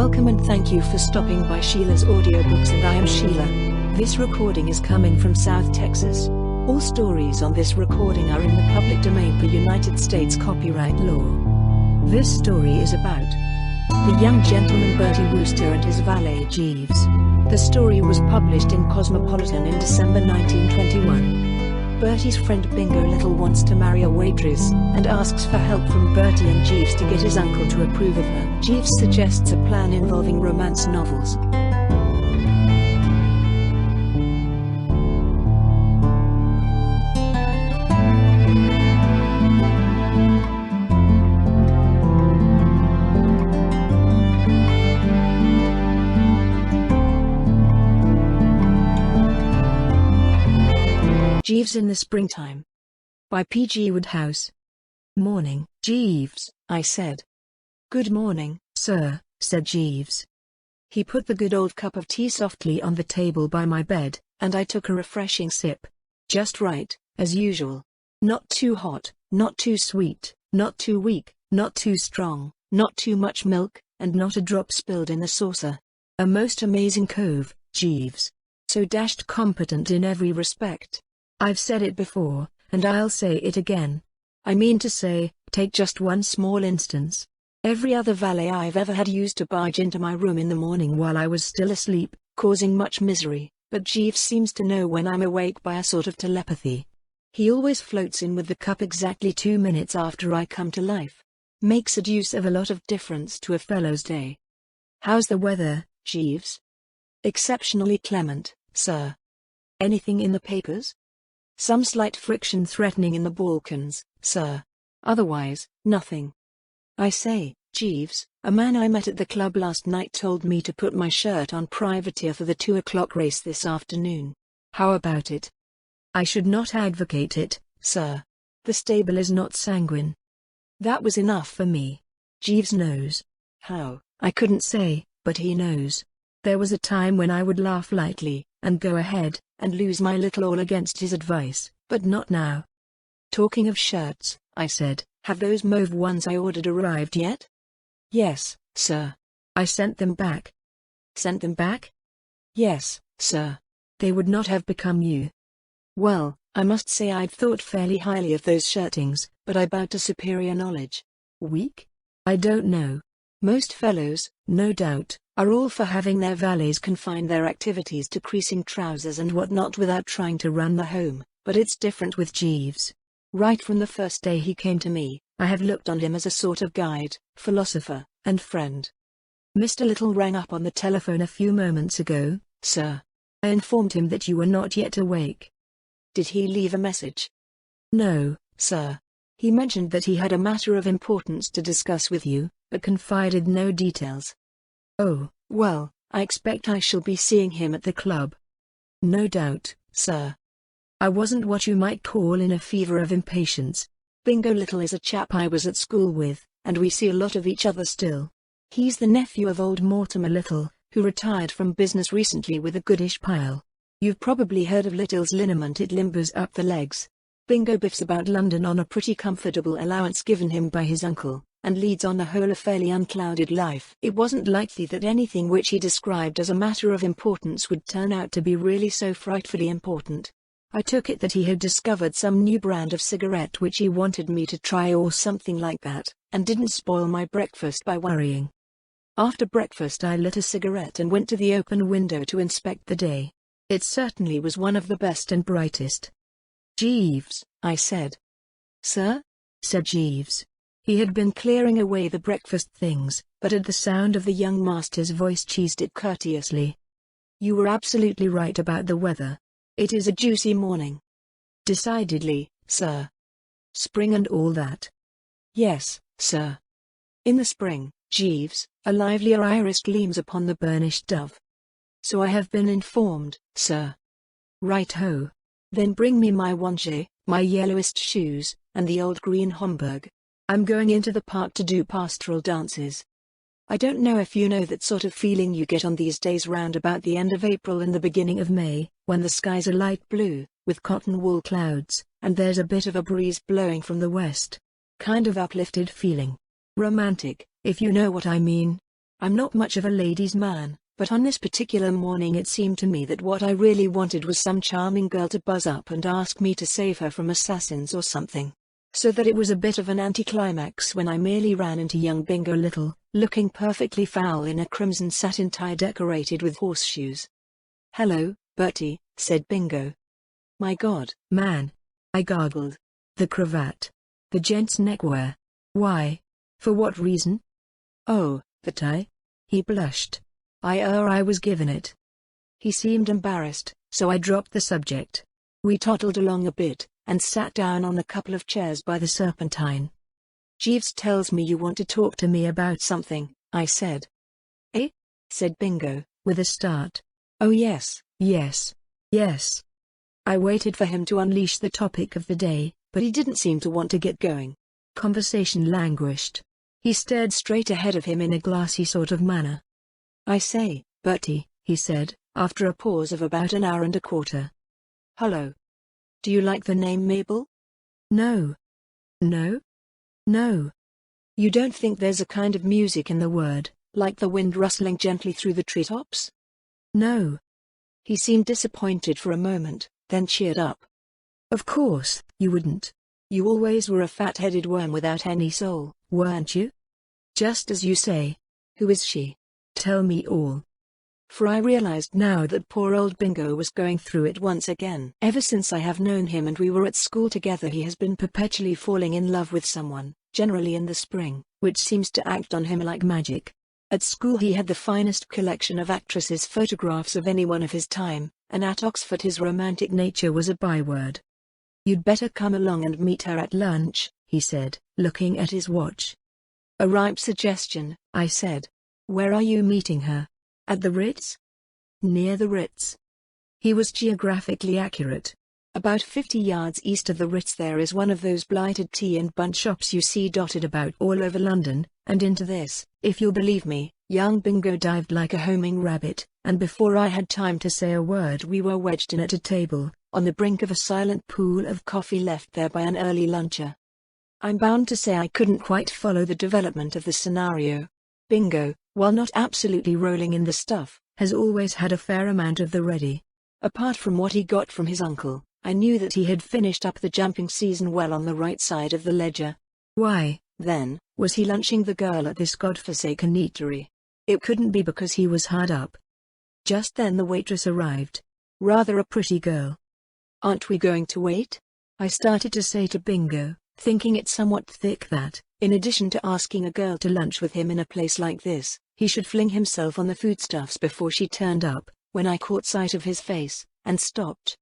Welcome and thank you for stopping by Sheila's Audiobooks, and I am Sheila. This recording is coming from South Texas. All stories on this recording are in the public domain per United States copyright law. This story is about the young gentleman Bertie and his valet Jeeves. The story was published in Cosmopolitan in December 1921. Bertie's friend Bingo Little wants to marry a waitress, and asks for help from Bertie and Jeeves to get his uncle to approve of her. Jeeves suggests a plan involving romance novels. Jeeves in the Springtime. By P.G. Woodhouse. Morning, Jeeves, I said. Good morning, sir, said Jeeves. He put the good old cup of tea softly on the table by my bed, and I took a refreshing sip. Just right, as usual. Not too hot, not too sweet, not too weak, not too strong, not too much milk, and not a drop spilled in the saucer. A most amazing cove, Jeeves. So dashed competent in every respect. I've said it before, and I'll say it again. I mean to say, take just one small instance. Every other valet I've ever had used to barge into my room in the morning while I was still asleep, causing much misery, but Jeeves seems to know when I'm awake by a sort of telepathy. He always floats in with the cup exactly 2 minutes after I come to life. Makes a deuce of a lot of difference to a fellow's day. How's the weather, Jeeves? Exceptionally clement, sir. Anything in the papers? Some slight friction threatening in the Balkans, sir. Otherwise, nothing. I say, Jeeves, a man I met at the club last night told me to put my shirt on privateer for the 2 o'clock race this afternoon. How about it? I should not advocate it, sir. The stable is not sanguine. That was enough for me. Jeeves knows. How, I couldn't say, but he knows. There was a time when I would laugh lightly, and go ahead, and lose my little all against his advice, but not now. Talking of shirts, I said, have those mauve ones I ordered arrived yet? Yes, sir. I sent them back. Sent them back? Yes, sir. They would not have become you. Well, I must say I'd thought fairly highly of those shirtings, but I bowed to superior knowledge. Weak? I don't know. Most fellows, no doubt, are all for having their valets confine their activities to creasing trousers and whatnot without trying to run the home, but it's different with Jeeves. Right from the first day he came to me, I have looked on him as a sort of guide, philosopher, and friend. Mr. Little rang up on the telephone a few moments ago, sir. I informed him that you were not yet awake. Did he leave a message? No, sir. He mentioned that he had a matter of importance to discuss with you, but confided no details. Oh, well, I expect I shall be seeing him at the club. No doubt, sir. I wasn't what you might call in a fever of impatience. Bingo Little is a chap I was at school with, and we see a lot of each other still. He's the nephew of old Mortimer Little, who retired from business recently with a goodish pile. You've probably heard of Little's liniment. It limbers up the legs. Bingo biffs about London on a pretty comfortable allowance given him by his uncle, and leads on the whole a fairly unclouded life. It wasn't likely that anything which he described as a matter of importance would turn out to be really so frightfully important. I took it that he had discovered some new brand of cigarette which he wanted me to try or something like that, and didn't spoil my breakfast by worrying. After breakfast I lit a cigarette and went to the open window to inspect the day. It certainly was one of the best and brightest. Jeeves, I said. Sir? Said Jeeves. He had been clearing away the breakfast things, but at the sound of the young master's voice cheesed it courteously. You were absolutely right about the weather. It is a juicy morning. Decidedly, sir. Spring and all that. Yes, sir. In the spring, Jeeves, a livelier iris gleams upon the burnished dove. So I have been informed, sir. Right-ho. Then bring me my wanche, my yellowest shoes, and the old green Homburg. I'm going into the park to do pastoral dances. I don't know if you know that sort of feeling you get on these days round about the end of April and the beginning of May, when the skies are light blue, with cotton wool clouds, and there's a bit of a breeze blowing from the west. Kind of uplifted feeling. Romantic, if you know what I mean. I'm not much of a ladies' man, but on this particular morning it seemed to me that what I really wanted was some charming girl to buzz up and ask me to save her from assassins or something. So that it was a bit of an anticlimax when I merely ran into young Bingo Little, looking perfectly foul in a crimson satin tie decorated with horseshoes. "Hello, Bertie," said Bingo. "My God, man," I gargled. "The cravat. The gent's neckwear. Why? For what reason?" "Oh, the tie?" He blushed. I was given it." He seemed embarrassed, so I dropped the subject. We toddled along a bit, and sat down on a couple of chairs by the Serpentine. "Jeeves tells me you want to talk to me about something," I said. "Eh?" said Bingo, with a start. "Oh yes, yes, yes." I waited for him to unleash the topic of the day, but he didn't seem to want to get going. Conversation languished. He stared straight ahead of him in a glassy sort of manner. "I say, Bertie," he said, after a pause of about an hour and a quarter. "Hello. Do you like the name Mabel?" "No. No? No. You don't think there's a kind of music in the word, like the wind rustling gently through the treetops?" "No." He seemed disappointed for a moment, then cheered up. "Of course, you wouldn't. You always were a fat-headed worm without any soul, weren't you?" "Just as you say. Who is she? Tell me all." For I realized now that poor old Bingo was going through it once again. Ever since I have known him and we were at school together, he has been perpetually falling in love with someone, generally in the spring, which seems to act on him like magic. At school he had the finest collection of actresses' photographs of anyone of his time, and at Oxford his romantic nature was a byword. "You'd better come along and meet her at lunch," he said, looking at his watch. "A ripe suggestion," I said. "Where are you meeting her? At the Ritz?" "Near the Ritz." He was geographically accurate. About 50 yards east of the Ritz there is one of those blighted tea and bun shops you see dotted about all over London, and into this, if you'll believe me, young Bingo dived like a homing rabbit, and before I had time to say a word we were wedged in at a table, on the brink of a silent pool of coffee left there by an early luncher. I'm bound to say I couldn't quite follow the development of the scenario. Bingo, while not absolutely rolling in the stuff, has always had a fair amount of the ready. Apart from what he got from his uncle, I knew that he had finished up the jumping season well on the right side of the ledger. Why, then, was he lunching the girl at this godforsaken eatery? It couldn't be because he was hard up. Just then the waitress arrived. Rather a pretty girl. "Aren't we going to wait?" I started to say to Bingo, thinking it somewhat thick that, in addition to asking a girl to lunch with him in a place like this, he should fling himself on the foodstuffs before she turned up, when I caught sight of his face, and stopped.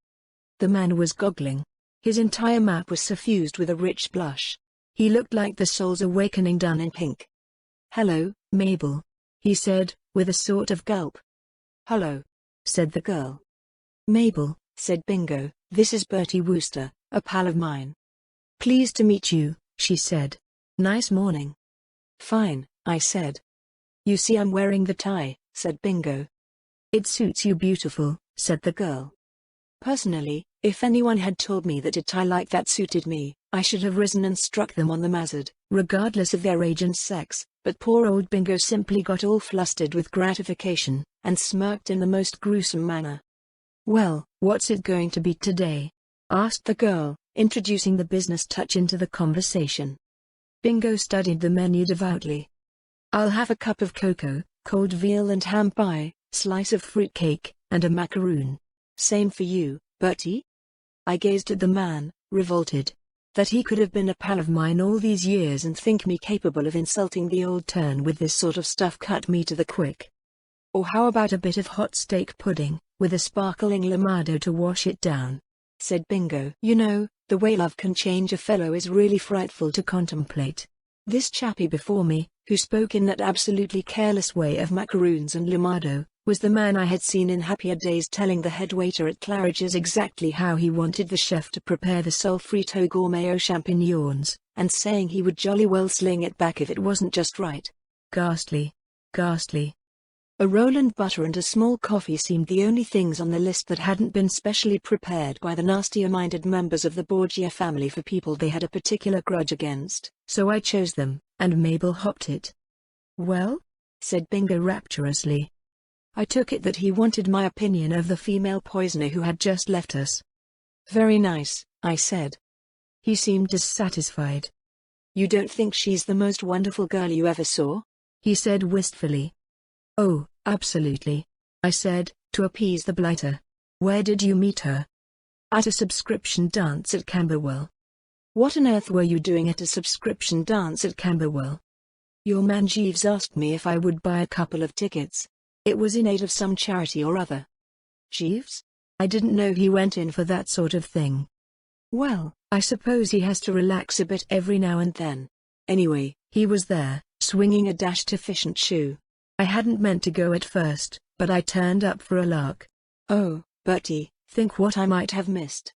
The man was goggling. His entire map was suffused with a rich blush. He looked like the soul's awakening done in pink. "Hello, Mabel," he said, with a sort of gulp. "Hello," said the girl. "Mabel," said Bingo, "this is Bertie Wooster, a pal of mine." "Pleased to meet you," she said. "Nice morning." "Fine," I said. "You see I'm wearing the tie," said Bingo. "It suits you beautiful," said the girl. Personally, if anyone had told me that a tie like that suited me, I should have risen and struck them on the mazzard, regardless of their age and sex, but poor old Bingo simply got all flustered with gratification, and smirked in the most gruesome manner. "Well, what's it going to be today?" asked the girl, introducing the business touch into the conversation. Bingo studied the menu devoutly. "I'll have a cup of cocoa, cold veal and ham pie, slice of fruit cake, and a macaroon." "Same for you, Bertie?" I gazed at the man, revolted. That he could have been a pal of mine all these years and think me capable of insulting the old turn with this sort of stuff cut me to the quick. "Or how about a bit of hot steak pudding, with a sparkling limado to wash it down?" said Bingo. "You know, the way love can change a fellow is really frightful to contemplate." This chappie before me, who spoke in that absolutely careless way of macaroons and limado, was the man I had seen in happier days telling the head waiter at Claridge's exactly how he wanted the chef to prepare the Solfrito Gourmet aux Champignons, and saying he would jolly well sling it back if it wasn't just right. Ghastly. Ghastly. A roll and butter and a small coffee seemed the only things on the list that hadn't been specially prepared by the nastier-minded members of the Borgia family for people they had a particular grudge against, so I chose them, and Mabel hopped it. "Well?" said Bingo rapturously. I took it that he wanted my opinion of the female poisoner who had just left us. Very nice, I said. He seemed dissatisfied. You don't think she's the most wonderful girl you ever saw? He said wistfully. Oh, absolutely, I said, to appease the blighter. Where did you meet her? At a subscription dance at Camberwell. What on earth were you doing at a subscription dance at Camberwell? Your man Jeeves asked me if I would buy a couple of tickets. It was in aid of some charity or other. Jeeves? I didn't know he went in for that sort of thing. Well, I suppose he has to relax a bit every now and then. Anyway, he was there, swinging a dashed efficient shoe. I hadn't meant to go at first, but I turned up for a lark. Oh, Bertie, think what I might have missed.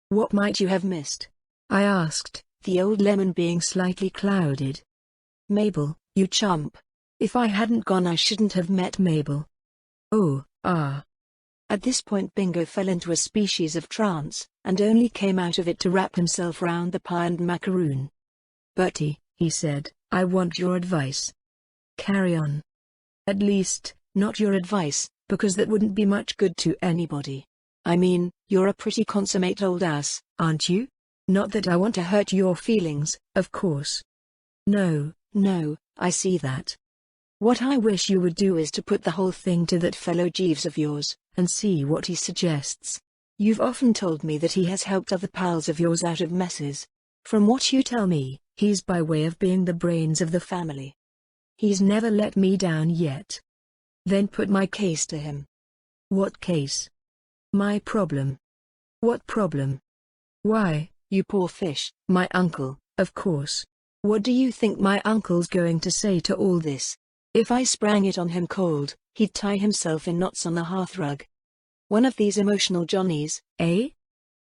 What might you have missed? I asked, the old lemon being slightly clouded. Mabel, you chump. If I hadn't gone I shouldn't have met Mabel. Oh, ah. At this point Bingo fell into a species of trance, and only came out of it to wrap himself round the pie and macaroon. Bertie, he said, I want your advice. Carry on. At least, not your advice, because that wouldn't be much good to anybody. I mean, you're a pretty consummate old ass, aren't you? Not that I want to hurt your feelings, of course. No, I see that. What I wish you would do is to put the whole thing to that fellow Jeeves of yours, and see what he suggests. You've often told me that he has helped other pals of yours out of messes. From what you tell me, he's by way of being the brains of the family. He's never let me down yet. Then put my case to him. What case? My problem. What problem? Why, you poor fish, my uncle, of course. What do you think my uncle's going to say to all this? If I sprang it on him cold, he'd tie himself in knots on the hearthrug. One of these emotional Johnnies, eh?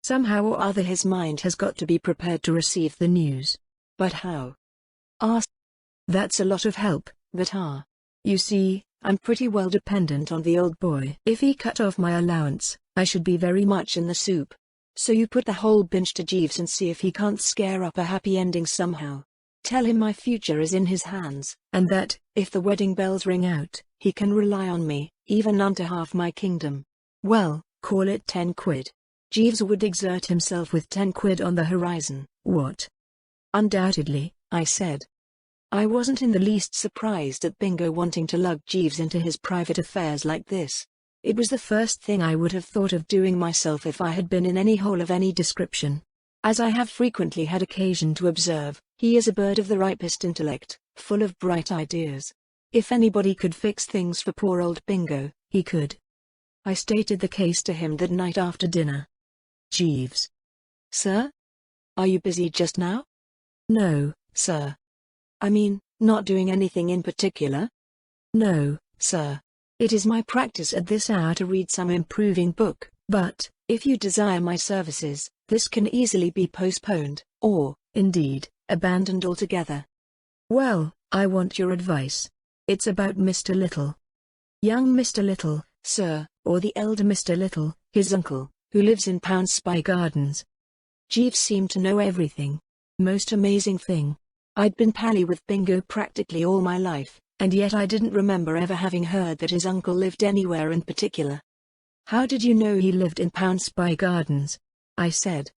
Somehow or other his mind has got to be prepared to receive the news. But how? Ask. That's a lot of help, but you see, I'm pretty well dependent on the old boy. If he cut off my allowance, I should be very much in the soup. So you put the whole binge to Jeeves and see if he can't scare up a happy ending somehow. Tell him my future is in his hands, and that, if the wedding bells ring out, he can rely on me, even unto half my kingdom. Well, call it 10 quid. Jeeves would exert himself with 10 quid on the horizon. What? Undoubtedly, I said. I wasn't in the least surprised at Bingo wanting to lug Jeeves into his private affairs like this. It was the first thing I would have thought of doing myself if I had been in any hole of any description. As I have frequently had occasion to observe, he is a bird of the ripest intellect, full of bright ideas. If anybody could fix things for poor old Bingo, he could. I stated the case to him that night after dinner. Jeeves. Sir? Are you busy just now? No, sir. I mean, not doing anything in particular? No, sir. It is my practice at this hour to read some improving book, but, if you desire my services, this can easily be postponed, or, indeed, abandoned altogether. Well, I want your advice. It's about Mr. Little. Young Mr. Little, sir, or the elder Mr. Little, his uncle, who lives in Poundspy Gardens. Jeeves seemed to know everything. Most amazing thing. I'd been pally with Bingo practically all my life, and yet I didn't remember ever having heard that his uncle lived anywhere in particular. How did you know he lived in Poundspy Gardens? I said.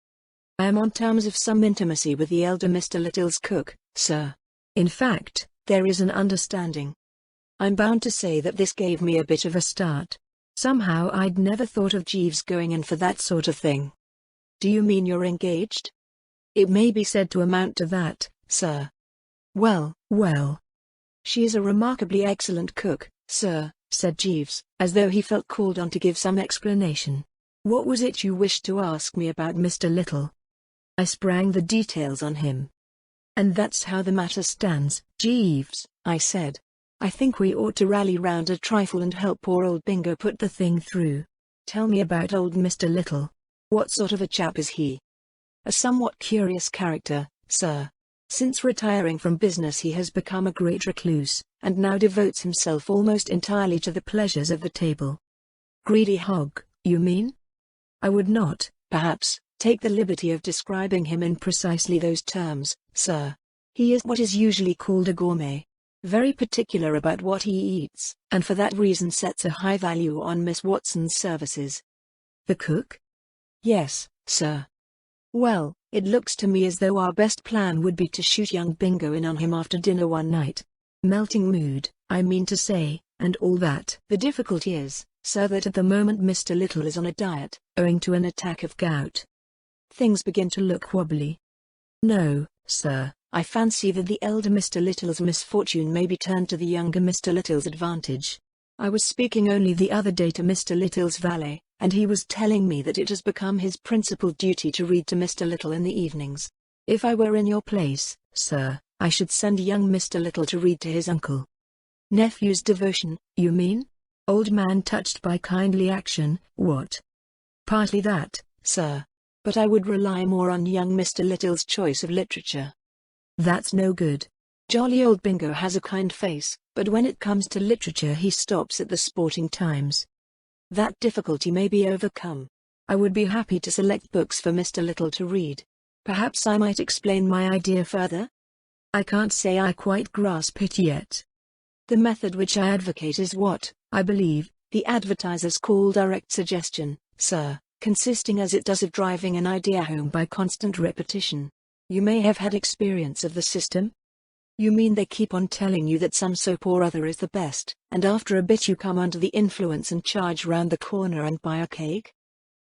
I am on terms of some intimacy with the elder Mr. Little's cook, sir. In fact, there is an understanding. I'm bound to say that this gave me a bit of a start. Somehow I'd never thought of Jeeves going in for that sort of thing. Do you mean you're engaged? It may be said to amount to that, sir. Well. She is a remarkably excellent cook, sir, said Jeeves, as though he felt called on to give some explanation. What was it you wished to ask me about Mr. Little? I sprang the details on him. And that's how the matter stands, Jeeves, I said. I think we ought to rally round a trifle and help poor old Bingo put the thing through. Tell me about old Mr. Little. What sort of a chap is he? A somewhat curious character, sir. Since retiring from business he has become a great recluse, and now devotes himself almost entirely to the pleasures of the table. Greedy hog, you mean? I would not, perhaps, take the liberty of describing him in precisely those terms, sir. He is what is usually called a gourmet. very particular about what he eats, and for that reason sets a high value on Miss Watson's services." "The cook?" "Yes, sir." "Well, it looks to me as though our best plan would be to shoot young Bingo in on him after dinner one night. Melting mood, I mean to say, and all that. The difficulty is, sir, that at the moment Mr. Little is on a diet, owing to an attack of gout. Things begin to look wobbly." "No, sir, I fancy that the elder Mr. Little's misfortune may be turned to the younger Mr. Little's advantage. I was speaking only the other day to Mr. Little's valet, and he was telling me that it has become his principal duty to read to Mr. Little in the evenings. If I were in your place, sir, I should send young Mr. Little to read to his uncle." "Nephew's devotion, you mean? Old man touched by kindly action, what?" "Partly that, sir. But I would rely more on young Mr. Little's choice of literature." "That's no good. Jolly old Bingo has a kind face, but when it comes to literature he stops at the Sporting Times." "That difficulty may be overcome. I would be happy to select books for Mr. Little to read. Perhaps I might explain my idea further?" "I can't say I quite grasp it yet." "The method which I advocate is what, I believe, the advertisers call direct suggestion, sir, consisting as it does of driving an idea home by constant repetition. You may have had experience of the system?" "You mean they keep on telling you that some soap or other is the best, and after a bit you come under the influence and charge round the corner and buy a cake?"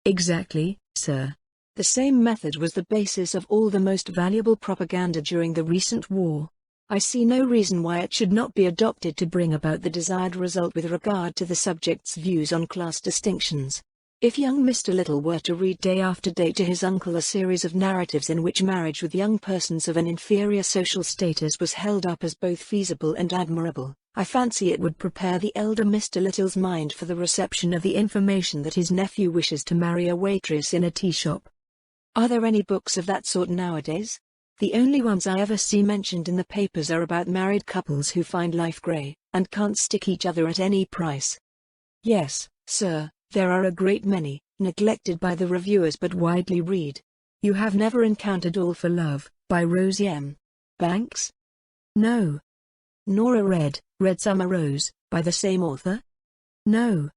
"Exactly, sir. The same method was the basis of all the most valuable propaganda during the recent war. I see no reason why it should not be adopted to bring about the desired result with regard to the subject's views on class distinctions. If young Mr. Little were to read day after day to his uncle a series of narratives in which marriage with young persons of an inferior social status was held up as both feasible and admirable, I fancy it would prepare the elder Mr. Little's mind for the reception of the information that his nephew wishes to marry a waitress in a tea shop." "Are there any books of that sort nowadays? The only ones I ever see mentioned in the papers are about married couples who find life grey, and can't stick each other at any price." "Yes, sir. There are a great many, neglected by the reviewers but widely read. You have never encountered All for Love, by Rosie M. Banks?" "No." "Nor Red Summer Rose, by the same author?" "No."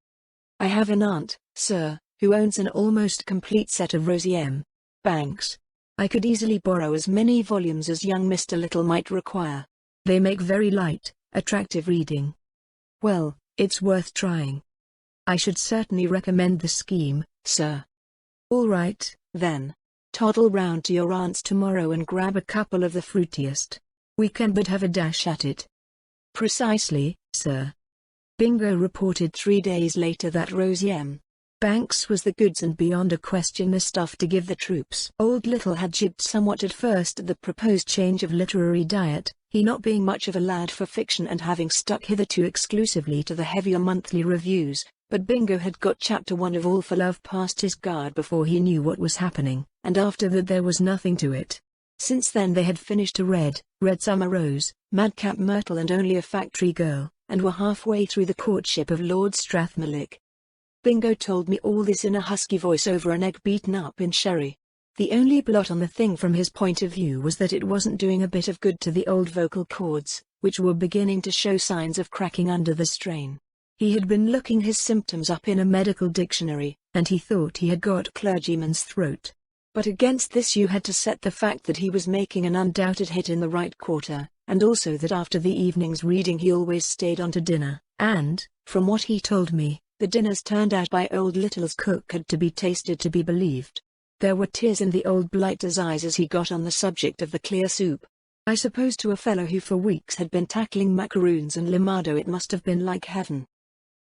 "I have an aunt, sir, who owns an almost complete set of Rosie M. Banks. I could easily borrow as many volumes as young Mr. Little might require. They make very light, attractive reading." "Well, it's worth trying. I should certainly recommend the scheme, sir." "All right, then. Toddle round to your aunt's tomorrow and grab a couple of the fruitiest. We can but have a dash at it." "Precisely, sir." Bingo reported 3 days later that Rosie M. Banks was the goods and beyond a question the stuff to give the troops. Old Little had jibbed somewhat at first at the proposed change of literary diet, he not being much of a lad for fiction and having stuck hitherto exclusively to the heavier monthly reviews. But Bingo had got chapter 1 of All for Love past his guard before he knew what was happening, and after that there was nothing to it. Since then they had finished a Red Summer Rose, Madcap Myrtle and Only a Factory Girl, and were halfway through The Courtship of Lord Strathmillick. Bingo told me all this in a husky voice over an egg beaten up in sherry. The only blot on the thing from his point of view was that it wasn't doing a bit of good to the old vocal cords, which were beginning to show signs of cracking under the strain. He had been looking his symptoms up in a medical dictionary, and he thought he had got clergyman's throat. But against this you had to set the fact that he was making an undoubted hit in the right quarter, and also that after the evening's reading he always stayed on to dinner, and, from what he told me, the dinners turned out by Old Little's cook had to be tasted to be believed. There were tears in the old blighter's eyes as he got on the subject of the clear soup. I suppose to a fellow who for weeks had been tackling macaroons and limado it must have been like heaven.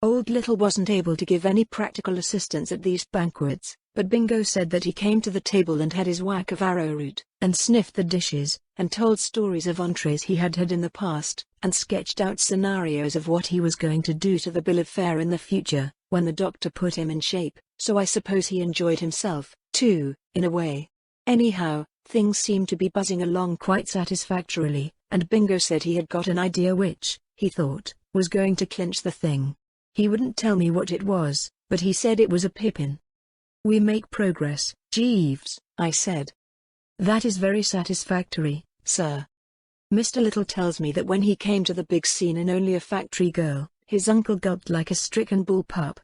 Old Little wasn't able to give any practical assistance at these banquets, but Bingo said that he came to the table and had his whack of arrowroot, and sniffed the dishes, and told stories of entrees he had had in the past, and sketched out scenarios of what he was going to do to the bill of fare in the future, when the doctor put him in shape, so I suppose he enjoyed himself, too, in a way. Anyhow, things seemed to be buzzing along quite satisfactorily, and Bingo said he had got an idea which, he thought, was going to clinch the thing. He wouldn't tell me what it was, but he said it was a pippin. "We make progress, Jeeves," I said. "That is very satisfactory, sir." Mr. Little tells me that when he came to the big scene in Only a Factory Girl, his uncle gulped like a stricken bull pup.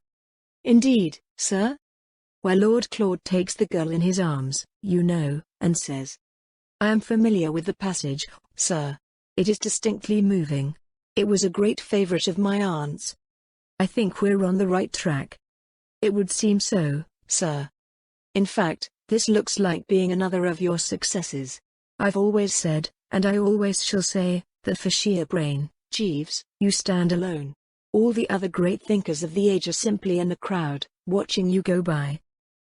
Indeed, sir? Where Lord Claude takes the girl in his arms, you know, and says, I am familiar with the passage, sir. It is distinctly moving. It was a great favorite of my aunt's. I think we're on the right track. It would seem so, sir. In fact, this looks like being another of your successes. I've always said, and I always shall say, that for sheer brain, Jeeves, you stand alone. All the other great thinkers of the age are simply in the crowd, watching you go by.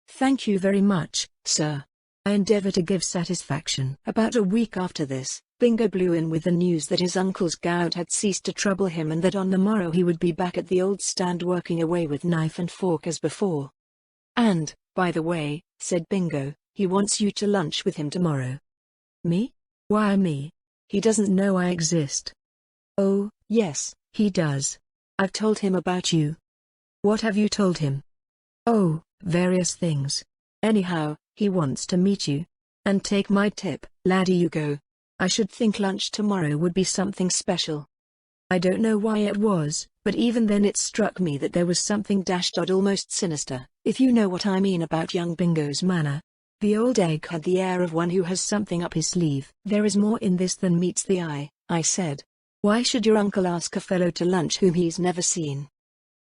Thank you very much, sir. I endeavor to give satisfaction. About a week after this, Bingo blew in with the news that his uncle's gout had ceased to trouble him and that on the morrow he would be back at the old stand working away with knife and fork as before. And, by the way, said Bingo, he wants you to lunch with him tomorrow. Me? Why me? He doesn't know I exist. Oh, yes, he does. I've told him about you. What have you told him? Oh, various things. Anyhow, he wants to meet you. And take my tip, laddie, you go. I should think lunch tomorrow would be something special. I don't know why it was, but even then it struck me that there was something dashed odd, almost sinister, if you know what I mean, about young Bingo's manner. The old egg had the air of one who has something up his sleeve. There is more in this than meets the eye, I said. Why should your uncle ask a fellow to lunch whom he's never seen?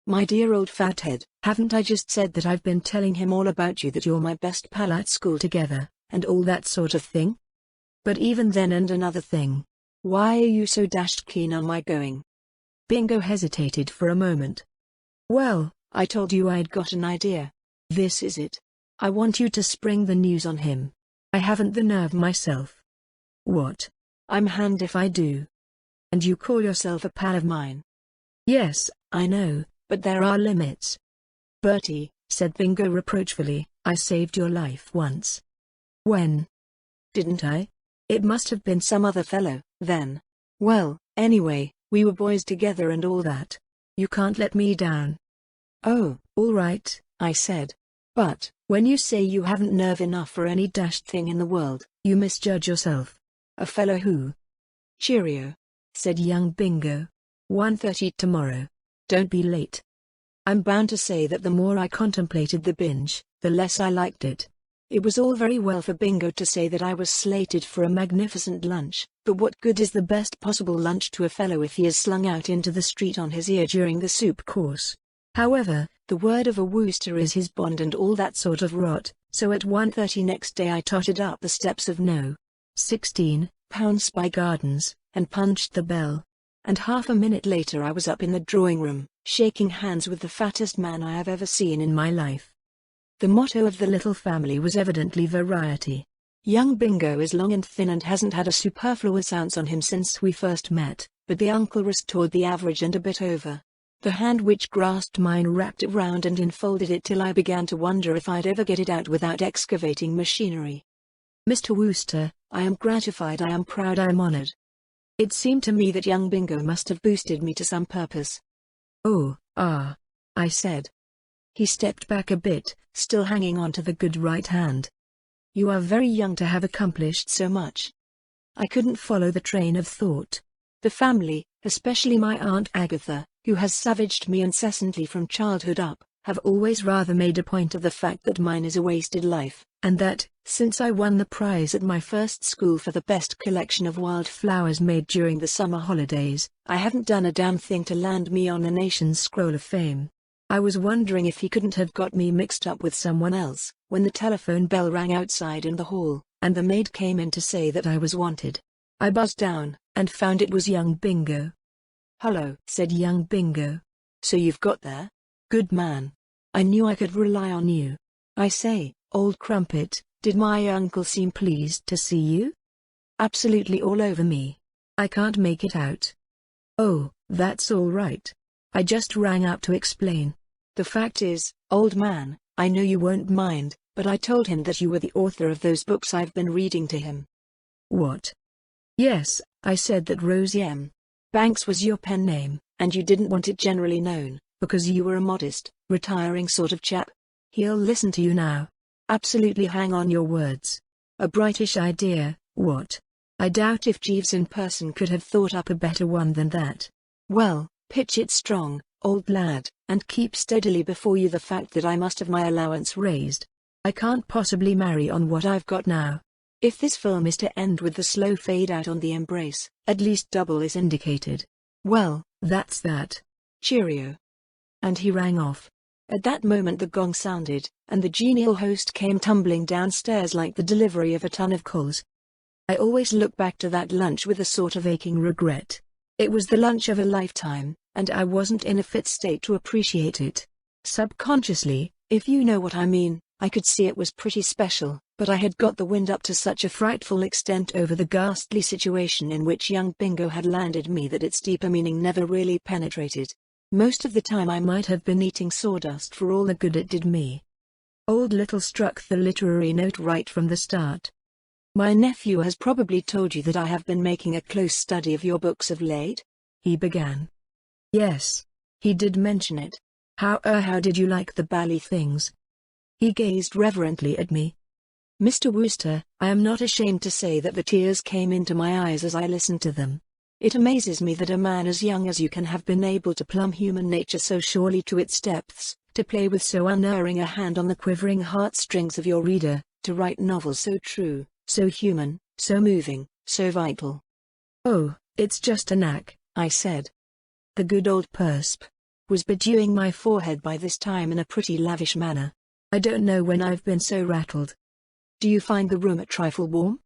My dear old fathead, haven't I just said that I've been telling him all about you, that you're my best pal at school together, and all that sort of thing? But even then, and another thing. Why are you so dashed keen on my going? Bingo hesitated for a moment. Well, I told you I'd got an idea. This is it. I want you to spring the news on him. I haven't the nerve myself. What? I'm hanged if I do. And you call yourself a pal of mine? Yes, I know, but there are limits. Bertie, said Bingo reproachfully, I saved your life once. When? Didn't I? It must have been some other fellow, then. Well, anyway, we were boys together and all that. You can't let me down. Oh, all right, I said. But, when you say you haven't nerve enough for any dashed thing in the world, you misjudge yourself. A fellow who? Cheerio, said young Bingo. 1:30 tomorrow. Don't be late. I'm bound to say that the more I contemplated the binge, the less I liked it. It was all very well for Bingo to say that I was slated for a magnificent lunch, but what good is the best possible lunch to a fellow if he is slung out into the street on his ear during the soup course? However, the word of a Wooster is his bond and all that sort of rot, so at 1:30 next day I tottered up the steps of No. 16, Spy Gardens, and punched the bell. And half a minute later I was up in the drawing room, shaking hands with the fattest man I have ever seen in my life. The motto of the little family was evidently variety. Young Bingo is long and thin and hasn't had a superfluous ounce on him since we first met, but the uncle restored the average and a bit over. The hand which grasped mine wrapped it round and enfolded it till I began to wonder if I'd ever get it out without excavating machinery. Mr. Wooster, I am gratified, I am proud, I am honored. It seemed to me that young Bingo must have boosted me to some purpose. Oh, I said. He stepped back a bit, still hanging on to the good right hand. You are very young to have accomplished so much. I couldn't follow the train of thought. The family, especially my Aunt Agatha, who has savaged me incessantly from childhood up, have always rather made a point of the fact that mine is a wasted life, and that, since I won the prize at my first school for the best collection of wild flowers made during the summer holidays, I haven't done a damn thing to land me on the nation's scroll of fame. I was wondering if he couldn't have got me mixed up with someone else, when the telephone bell rang outside in the hall, and the maid came in to say that I was wanted. I buzzed down, and found it was young Bingo. Hello, said young Bingo. So you've got there? Good man. I knew I could rely on you. I say, old crumpet, did my uncle seem pleased to see you? Absolutely all over me. I can't make it out. Oh, that's all right. I just rang up to explain. The fact is, old man, I know you won't mind, but I told him that you were the author of those books I've been reading to him. What? Yes, I said that Rosie M. Banks was your pen name, and you didn't want it generally known, because you were a modest, retiring sort of chap. He'll listen to you now. Absolutely hang on your words. A brightish idea, what? I doubt if Jeeves in person could have thought up a better one than that. Well, pitch it strong, old lad, and keep steadily before you the fact that I must have my allowance raised. I can't possibly marry on what I've got now. If this film is to end with the slow fade out on the embrace, at least double is indicated. Well, that's that. Cheerio. And he rang off. At that moment the gong sounded, and the genial host came tumbling downstairs like the delivery of a ton of coals. I always look back to that lunch with a sort of aching regret. It was the lunch of a lifetime, and I wasn't in a fit state to appreciate it. Subconsciously, if you know what I mean, I could see it was pretty special, but I had got the wind up to such a frightful extent over the ghastly situation in which young Bingo had landed me that its deeper meaning never really penetrated. Most of the time I might have been eating sawdust for all the good it did me. Old Little struck the literary note right from the start. My nephew has probably told you that I have been making a close study of your books of late? He began. Yes. He did mention it. How did you like the bally things? He gazed reverently at me. Mr. Wooster, I am not ashamed to say that the tears came into my eyes as I listened to them. It amazes me that a man as young as you can have been able to plumb human nature so surely to its depths, to play with so unerring a hand on the quivering heartstrings of your reader, to write novels so true, so human, so moving, so vital. Oh, it's just a knack, I said. The good old persp was bedewing my forehead by this time in a pretty lavish manner. I don't know when I've been so rattled. Do you find the room a trifle warm?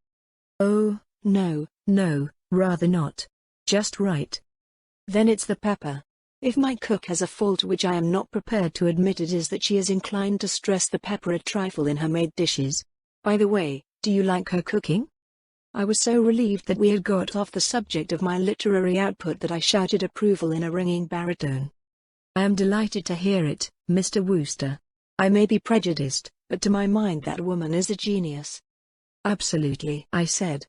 Oh, no, rather not. Just right. Then it's the pepper. If my cook has a fault which I am not prepared to admit, it is that she is inclined to stress the pepper a trifle in her made dishes. By the way, do you like her cooking? I was so relieved that we had got off the subject of my literary output that I shouted approval in a ringing baritone. I am delighted to hear it, Mr. Wooster. I may be prejudiced, but to my mind that woman is a genius. Absolutely, I said.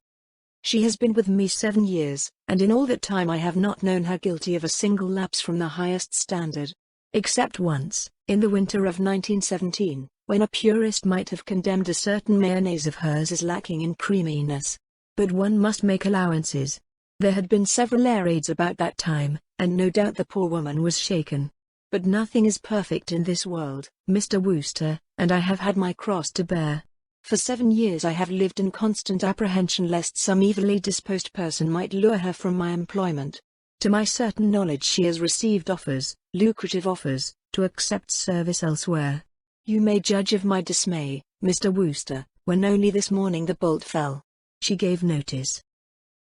She has been with me 7 years, and in all that time I have not known her guilty of a single lapse from the highest standard. Except once, in the winter of 1917, when a purist might have condemned a certain mayonnaise of hers as lacking in creaminess. But one must make allowances. There had been several air raids about that time, and no doubt the poor woman was shaken. But nothing is perfect in this world, Mr. Wooster, and I have had my cross to bear. For 7 years I have lived in constant apprehension lest some evilly disposed person might lure her from my employment. To my certain knowledge she has received offers, lucrative offers, to accept service elsewhere. You may judge of my dismay, Mr. Wooster, when only this morning the bolt fell. She gave notice.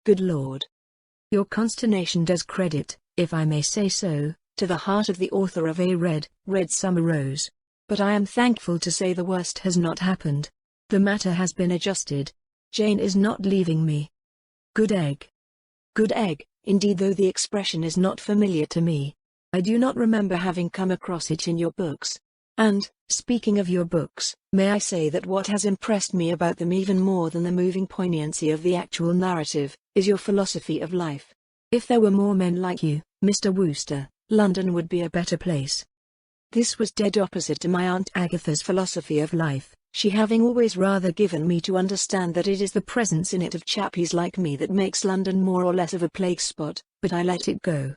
Good Lord. Your consternation does credit, if I may say so, to the heart of the author of A Red Summer Rose. But I am thankful to say the worst has not happened. The matter has been adjusted. Jane is not leaving me. Good egg. Good egg, indeed, though the expression is not familiar to me. I do not remember having come across it in your books. And, speaking of your books, may I say that what has impressed me about them even more than the moving poignancy of the actual narrative, is your philosophy of life. If there were more men like you, Mr. Wooster, London would be a better place. This was dead opposite to my Aunt Agatha's philosophy of life, she having always rather given me to understand that it is the presence in it of chappies like me that makes London more or less of a plague spot, but I let it go.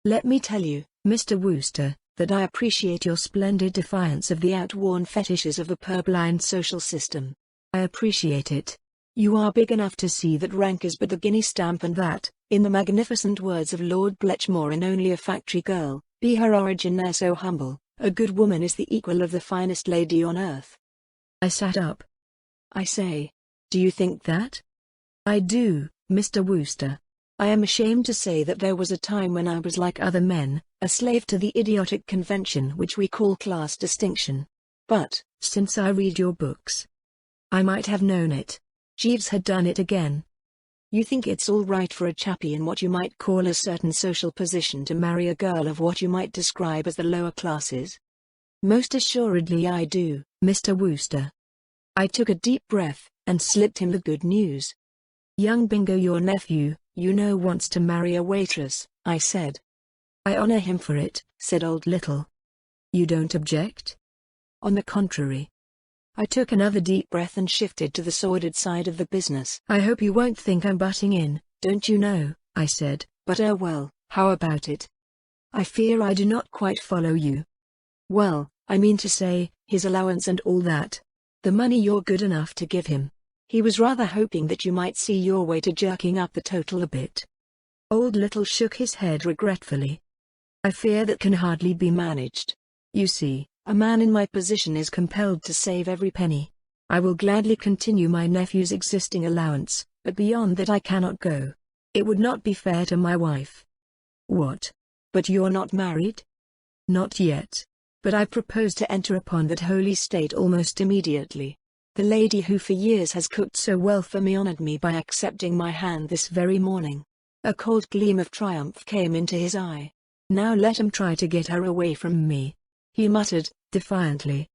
Let me tell you, Mr. Wooster, that I appreciate your splendid defiance of the outworn fetishes of a purblind social system. I appreciate it. You are big enough to see that rank is but the guinea stamp, and that, in the magnificent words of Lord Bletchmore in Only a Factory Girl, be her origin ne'er so humble, a good woman is the equal of the finest lady on earth. I sat up. I say, do you think that? I do, Mr. Wooster. I am ashamed to say that there was a time when I was like other men, a slave to the idiotic convention which we call class distinction. But, since I read your books, I might have known it. Jeeves had done it again. You think it's all right for a chappie in what you might call a certain social position to marry a girl of what you might describe as the lower classes? Most assuredly I do, Mr. Wooster. I took a deep breath, and slipped him the good news. Young Bingo, your nephew, you know, wants to marry a waitress, I said. I honor him for it, said Old Little. You don't object? On the contrary. I took another deep breath and shifted to the sordid side of the business. I hope you won't think I'm butting in, don't you know, I said, but well, how about it? I fear I do not quite follow you. Well, I mean to say, his allowance and all that. The money you're good enough to give him. He was rather hoping that you might see your way to jerking up the total a bit. Old Little shook his head regretfully. I fear that can hardly be managed. You see, a man in my position is compelled to save every penny. I will gladly continue my nephew's existing allowance, but beyond that I cannot go. It would not be fair to my wife. What? But you're not married? Not yet. But I propose to enter upon that holy state almost immediately. The lady who for years has cooked so well for me honored me by accepting my hand this very morning. A cold gleam of triumph came into his eye. Now let him try to get her away from me, he muttered, defiantly.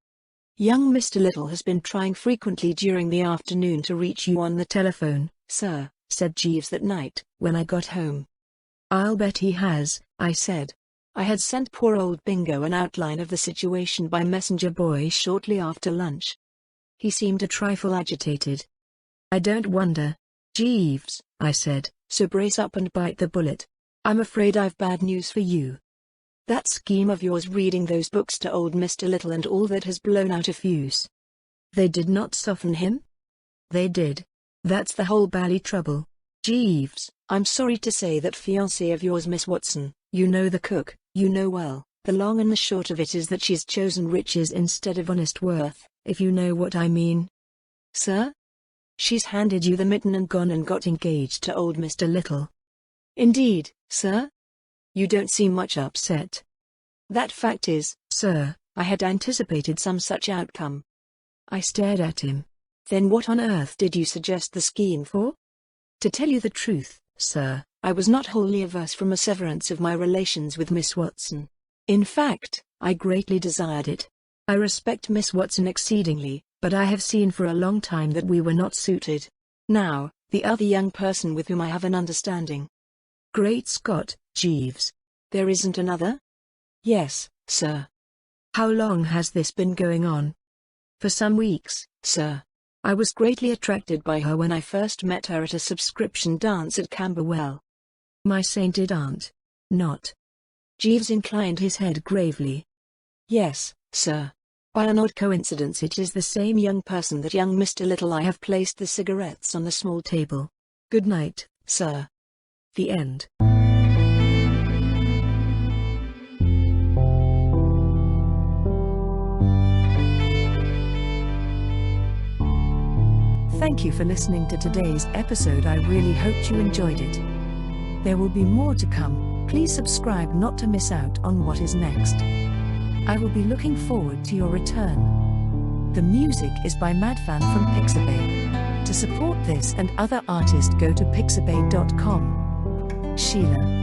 Young Mr. Little has been trying frequently during the afternoon to reach you on the telephone, sir, said Jeeves that night, when I got home. I'll bet he has, I said. I had sent poor old Bingo an outline of the situation by messenger boy shortly after lunch. He seemed a trifle agitated. I don't wonder, Jeeves, I said, so brace up and bite the bullet. I'm afraid I've bad news for you. That scheme of yours reading those books to old Mr. Little and all that has blown out of use. They did not soften him? They did. That's the whole bally trouble. Jeeves, I'm sorry to say that fiancée of yours, Miss Watson, you know the cook, you know well, the long and the short of it is that she's chosen riches instead of honest worth, if you know what I mean. Sir? She's handed you the mitten and gone and got engaged to old Mr. Little. Indeed, sir? You don't seem much upset. That fact is, sir, I had anticipated some such outcome. I stared at him. Then what on earth did you suggest the scheme for? To tell you the truth, sir, I was not wholly averse from a severance of my relations with Miss Watson. In fact, I greatly desired it. I respect Miss Watson exceedingly, but I have seen for a long time that we were not suited. Now, the other young person with whom I have an understanding. Great Scott, Jeeves. There isn't another? Yes, sir. How long has this been going on? For some weeks, sir. I was greatly attracted by her when I first met her at a subscription dance at Camberwell. My sainted aunt. Not. Jeeves inclined his head gravely. Yes, sir. By an odd coincidence it is the same young person that young Mr. Little I have placed the cigarettes on the small table. Good night, sir. The end. Thank you for listening to today's episode. I really hoped you enjoyed it. There will be more to come. Please subscribe not to miss out on what is next. I will be looking forward to your return. The music is by Madfan from Pixabay. To support this and other artists, go to pixabay.com. Sheila.